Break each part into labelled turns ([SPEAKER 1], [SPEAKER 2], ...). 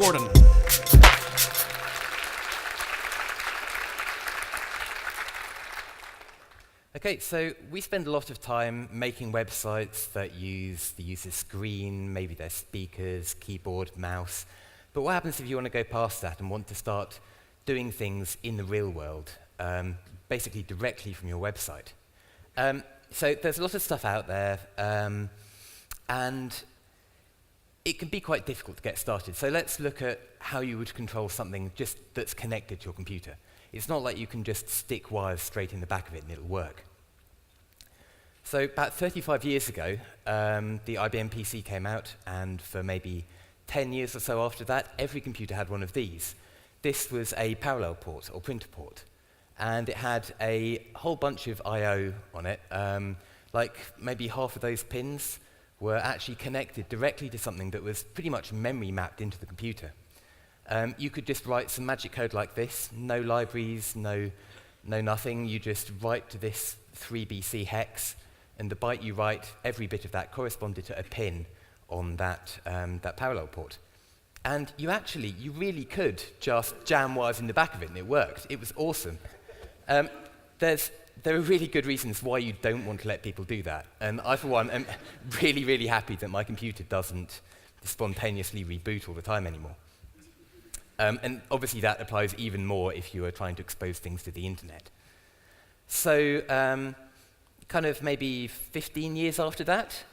[SPEAKER 1] Gordon.
[SPEAKER 2] Okay, so we spend a lot of time making websites that use the user's screen, maybe their speakers, keyboard, mouse. But what happens if you want to go past that and want to start doing things in the real world, basically directly from your website? So there's a lot of stuff out there, and it can be quite difficult to get started. So let's look at how you would control something just that's connected to your computer. It's not like you can just stick wires straight in the back of it and it'll work. So about 35 years ago, the IBM PC came out, and for maybe 10 years or so after that, every computer had one of these. This was a parallel port, or printer port, and it had a whole bunch of I/O on it. Like maybe half of those pins were actually connected directly to something that was pretty much memory mapped into the computer. You could just write some magic code like this, no libraries, no nothing. You just write to this 3BC hex, and the byte you write, every bit of that corresponded to a pin on that parallel port. And you really could just jam wires in the back of it, and it worked. It was awesome. There are really good reasons why you don't want to let people do that. And I, for one, am really, really happy that my computer doesn't spontaneously reboot all the time anymore. And obviously that applies even more if you are trying to expose things to the internet. So kind of maybe 15 years after that,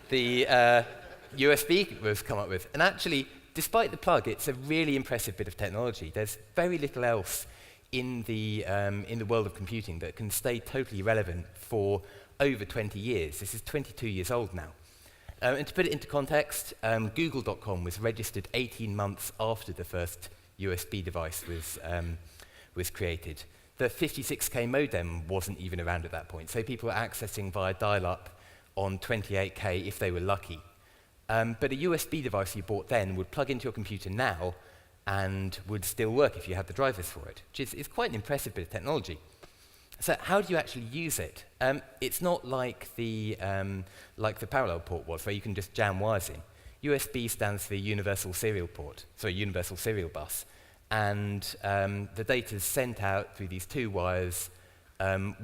[SPEAKER 2] the USB was come up with. And actually, despite the plug, it's a really impressive bit of technology. There's very little else in the world of computing that can stay totally relevant for over 20 years. This is 22 years old now. And to put it into context, Google.com was registered 18 months after the first USB device was created. The 56K modem wasn't even around at that point, so people were accessing via dial-up on 28K if they were lucky. But a USB device you bought then would plug into your computer now and would still work if you had the drivers for it, which is quite an impressive bit of technology. So how do you actually use it? It's not like the parallel port was, where you can just jam wires in. USB stands for Universal Serial Bus. And the data is sent out through these two wires,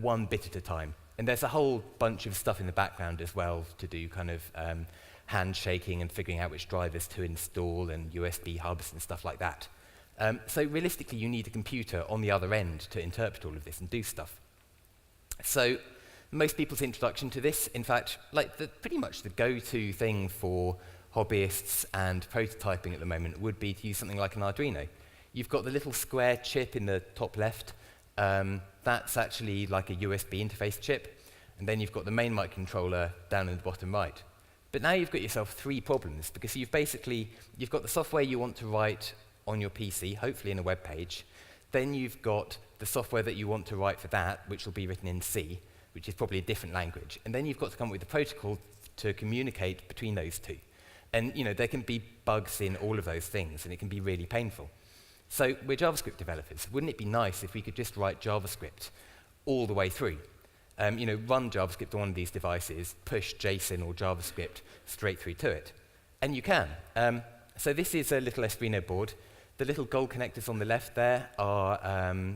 [SPEAKER 2] one bit at a time. And there's a whole bunch of stuff in the background as well to do kind of handshaking and figuring out which drivers to install and USB hubs and stuff like that. So realistically, you need a computer on the other end to interpret all of this and do stuff. So most people's introduction to this, in fact, pretty much the go-to thing for hobbyists and prototyping at the moment would be to use something like an Arduino. You've got the little square chip in the top left. That's actually like a USB interface chip. And then you've got the main microcontroller down in the bottom right. But now you've got yourself three problems, because you've got the software you want to write on your PC, hopefully in a web page. Then you've got the software that you want to write for that, which will be written in C, which is probably a different language. And then you've got to come up with a protocol to communicate between those two. And there can be bugs in all of those things, and it can be really painful. So we're JavaScript developers. Wouldn't it be nice if we could just write JavaScript all the way through? Run JavaScript on one of these devices, push JSON or JavaScript straight through to it. And you can. So this is a little Espruino board. The little gold connectors on the left there are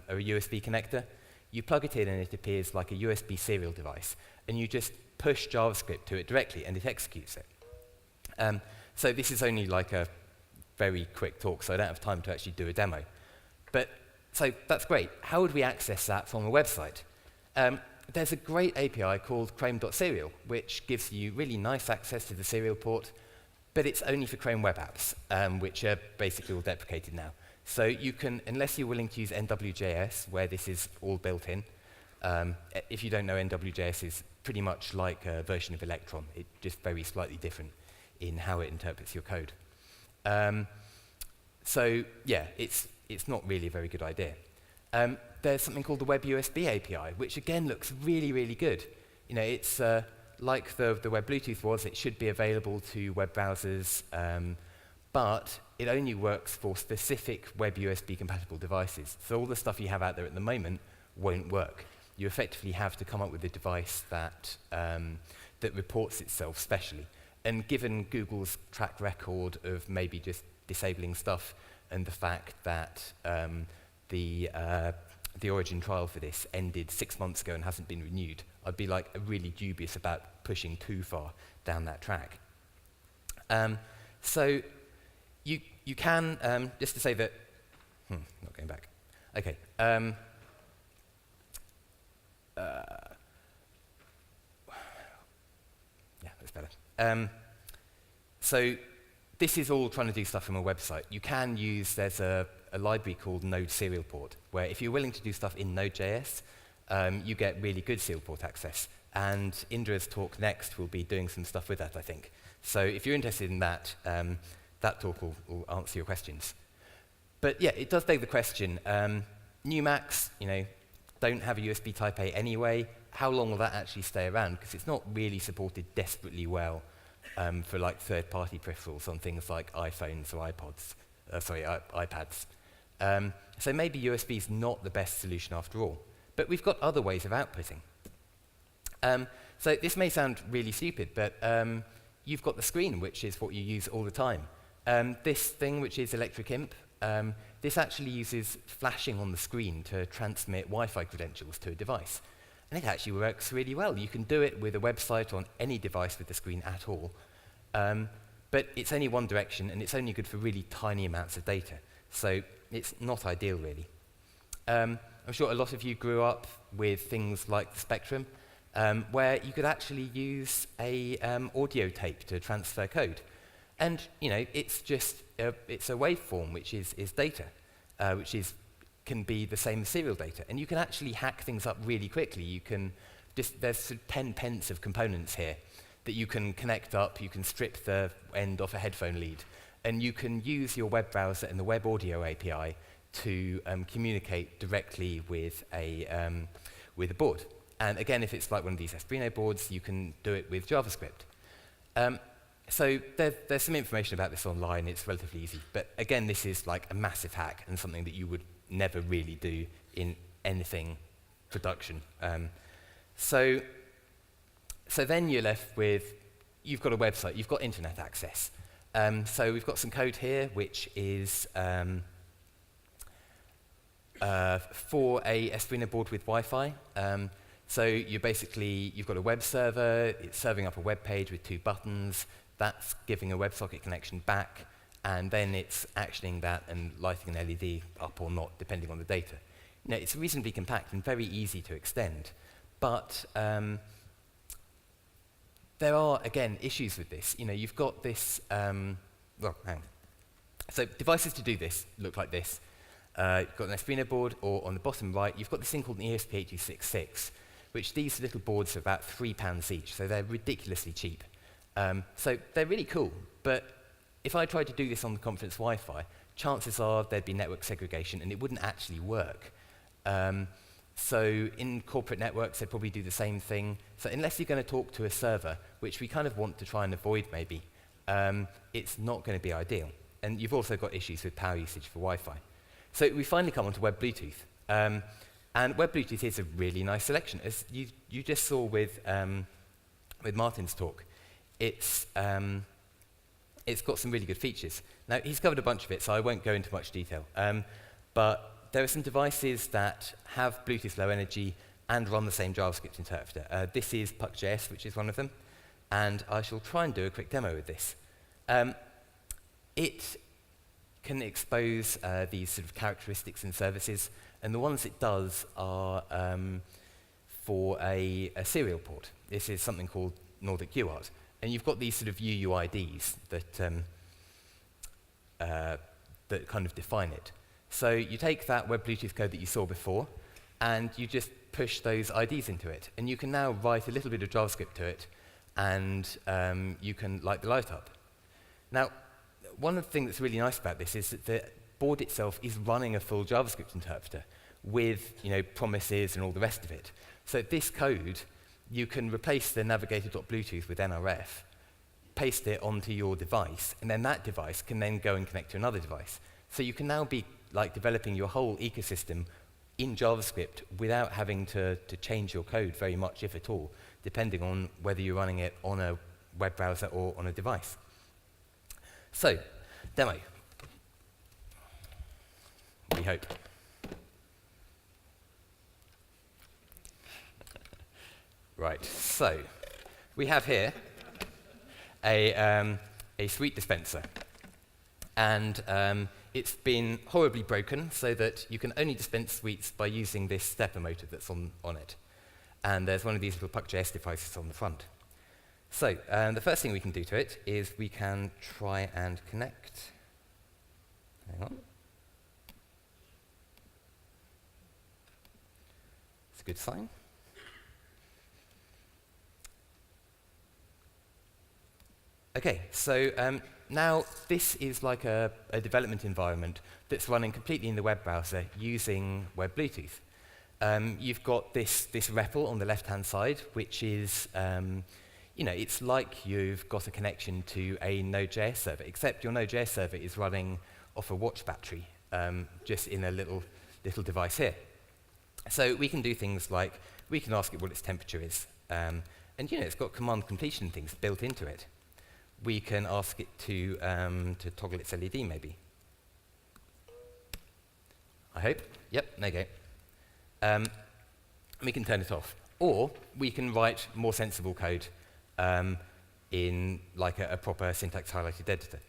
[SPEAKER 2] a USB connector. You plug it in and it appears like a USB serial device. And you just push JavaScript to it directly and it executes it. So this is only like a very quick talk, so I don't have time to actually do a demo. So that's great. How would we access that from a website? There's a great API called Chrome.serial, which gives you really nice access to the serial port, but it's only for Chrome web apps, which are basically all deprecated now. So you can, unless you're willing to use NW.js, where this is all built in, if you don't know, NW.js is pretty much like a version of Electron. It's just very slightly different in how it interprets your code. So yeah, it's not really a very good idea. There's something called the Web USB API, which again looks really, really good. It's like the Web Bluetooth was. It should be available to web browsers, but it only works for specific Web USB compatible devices. So all the stuff you have out there at the moment won't work. You effectively have to come up with a device that reports itself specially. And given Google's track record of maybe just disabling stuff, and the fact that the Origin trial for this ended 6 months ago and hasn't been renewed, I'd be like really dubious about pushing too far down that track. So you can, just to say that, not going back. Okay. Yeah, that's better. So this is all trying to do stuff from a website. You can use, there's a library called Node Serial Port, where if you're willing to do stuff in Node.js, you get really good serial port access. And Indra's talk next will be doing some stuff with that, I think. So if you're interested in that, that talk will answer your questions. But yeah, it does beg the question, new Macs, don't have a USB Type A anyway. How long will that actually stay around? Because it's not really supported desperately well for like third-party peripherals on things like iPhones or iPads. So maybe USB is not the best solution after all. But we've got other ways of outputting. So this may sound really stupid, but you've got the screen, which is what you use all the time. This thing, which is Electric Imp, this actually uses flashing on the screen to transmit Wi-Fi credentials to a device. And it actually works really well. You can do it with a website on any device with the screen at all. But it's only one direction, and it's only good for really tiny amounts of data. So it's not ideal, really. I'm sure a lot of you grew up with things like the Spectrum, where you could actually use a audio tape to transfer code. And it's just it's a waveform, which is data, which can be the same as serial data. And you can actually hack things up really quickly. You can there's sort of 10 pence of components here that you can connect up. You can strip the end off a headphone lead, and you can use your web browser and the web audio API to communicate directly with a board. And again, if it's like one of these Espruino boards, you can do it with JavaScript. So there's some information about this online. It's relatively easy. But again, this is like a massive hack and something that you would never really do in anything production. So then you're left with, you've got a website, you've got internet access. So we've got some code here, which is for a Espruino board with Wi-Fi. So you've got a web server, it's serving up a web page with 2 buttons, that's giving a WebSocket connection back, and then it's actioning that and lighting an LED up or not, depending on the data. It's reasonably compact and very easy to extend, but there are, again, issues with this. You've got this, well, hang on. So devices to do this look like this. You've got an Espruino board, or on the bottom right, you've got this thing called an ESP8266, which these little boards are about £3 each, so they're ridiculously cheap. So they're really cool, but if I tried to do this on the conference Wi-Fi, chances are there'd be network segregation and it wouldn't actually work. So in corporate networks, they'd probably do the same thing. So unless you're going to talk to a server, which we kind of want to try and avoid maybe, it's not going to be ideal. And you've also got issues with power usage for Wi-Fi. So we finally come on to Web Bluetooth. And Web Bluetooth is a really nice selection. As you just saw with Martin's talk, it's got some really good features. Now, he's covered a bunch of it, so I won't go into much detail. But there are some devices that have Bluetooth Low Energy and run the same JavaScript interpreter. This is Puck.js, which is one of them. And I shall try and do a quick demo with this. It can expose these sort of characteristics and services, and the ones it does are for a serial port. This is something called Nordic UART. And you've got these sort of UUIDs that kind of define it. So you take that Web Bluetooth code that you saw before, and you just push those IDs into it. And you can now write a little bit of JavaScript to it, and you can light the light up. Now, one of the things that's really nice about this is that the board itself is running a full JavaScript interpreter with promises and all the rest of it. So this code, you can replace the navigator.bluetooth with NRF, paste it onto your device, and then that device can then go and connect to another device. So you can now be developing your whole ecosystem in JavaScript without having to change your code very much, if at all, depending on whether you're running it on a web browser or on a device. So, demo. hope. Right, so we have here a sweet dispenser. And it's been horribly broken so that you can only dispense sweets by using this stepper motor that's on it. And there's one of these little Puck.js devices on the front. So the first thing we can do to it is we can try and connect. Hang on. It's a good sign. Okay, so now this is like a development environment that's running completely in the web browser using Web Bluetooth. You've got this REPL on the left-hand side, which is, it's like you've got a connection to a Node.js server, except your Node.js server is running off a watch battery, just in a little device here. So we can do things like, we can ask it what its temperature is, and it's got command completion things built into it. We can ask it to toggle its LED, maybe. I hope. Yep, there you go. We can turn it off. Or we can write more sensible code in like a proper syntax highlighted editor.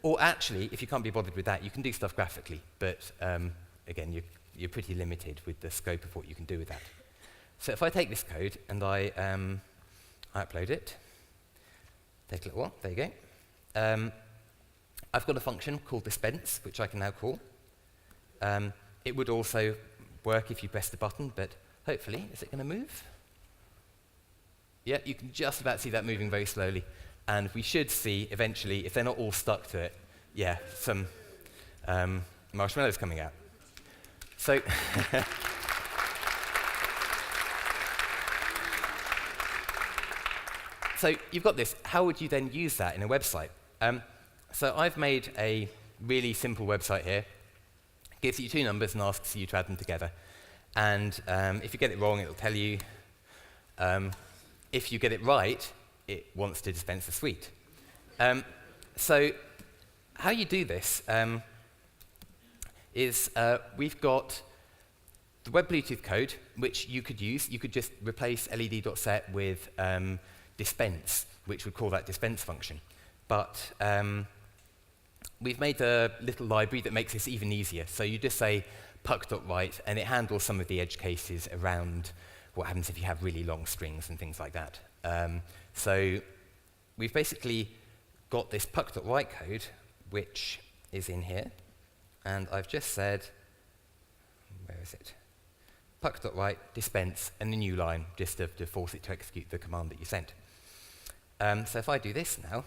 [SPEAKER 2] Or actually, if you can't be bothered with that, you can do stuff graphically. But again, you're pretty limited with the scope of what you can do with that. So if I take this code and I upload it, take a little while, there you go. I've got a function called dispense, which I can now call. It would also work if you pressed the button, but hopefully, is it going to move? Yeah, you can just about see that moving very slowly. And we should see, eventually, if they're not all stuck to it, yeah, some marshmallows coming out. So So you've got this. How would you then use that in a website? So I've made a really simple website here. It gives you two numbers and asks you to add them together. And if you get it wrong, it'll tell you. If you get it right, it wants to dispense a sweet. So how you do this is we've got the Web Bluetooth code, which you could use. You could just replace led.set with dispense, which would call that dispense function. But we've made a little library that makes this even easier. So you just say puck.write, and it handles some of the edge cases around what happens if you have really long strings and things like that. So we've basically got this puck.write code, which is in here. And I've just said, where is it? Puck.write, dispense, and a new line, just to force it to execute the command that you sent. So if I do this now,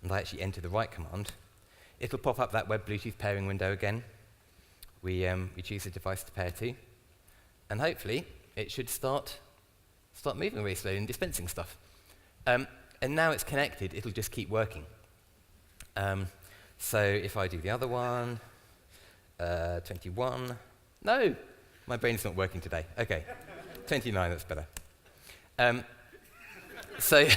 [SPEAKER 2] and I actually enter the write command, it'll pop up that Web Bluetooth pairing window again. We choose a device to pair to, and hopefully it should start moving really slowly and dispensing stuff. And now it's connected, it'll just keep working. So if I do the other one, 21, no, my brain's not working today. Okay, 29, that's better. So,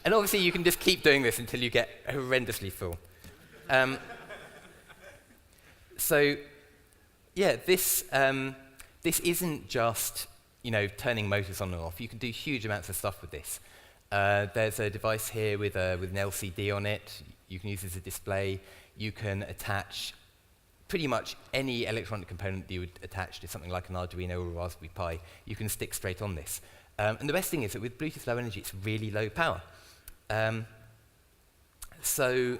[SPEAKER 2] and obviously you can just keep doing this until you get horrendously full. So, yeah, this isn't just turning motors on and off. You can do huge amounts of stuff with this. There's a device here with an LCD on it. You can use it as a display. You can attach pretty much any electronic component that you would attach to something like an Arduino or a Raspberry Pi. You can stick straight on this. And the best thing is that with Bluetooth Low Energy, it's really low power. So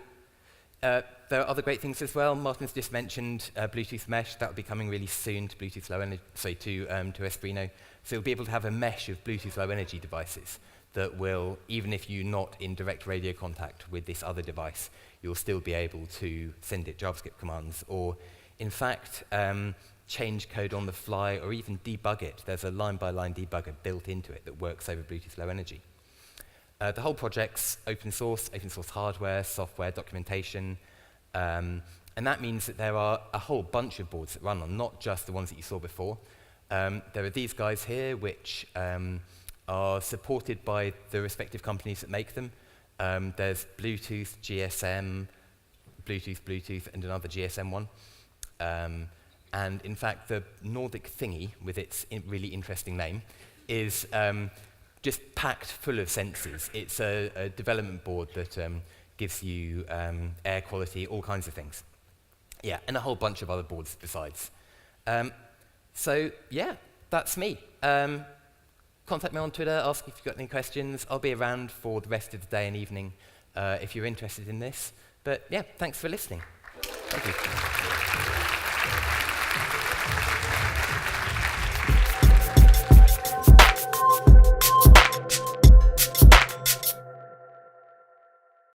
[SPEAKER 2] there are other great things as well. Martin's just mentioned Bluetooth Mesh. That will be coming really soon to Bluetooth Low Energy, to Espruino. So you'll be able to have a mesh of Bluetooth Low Energy devices that will, even if you're not in direct radio contact with this other device, you'll still be able to send it JavaScript commands, or in fact, change code on the fly, or even debug it. There's a line-by-line debugger built into it that works over Bluetooth Low Energy. The whole project's open source hardware, software, documentation, and that means that there are a whole bunch of boards that run on, not just the ones that you saw before. There are these guys here, which are supported by the respective companies that make them. There's Bluetooth, GSM, Bluetooth, and another GSM one. And in fact, the Nordic thingy, with its really interesting name, is just packed full of sensors. It's a development board that gives you air quality, all kinds of things. Yeah, and a whole bunch of other boards besides. So yeah, that's me. Contact me on Twitter, ask if you've got any questions. I'll be around for the rest of the day and evening if you're interested in this. But yeah, thanks for listening. Thank you.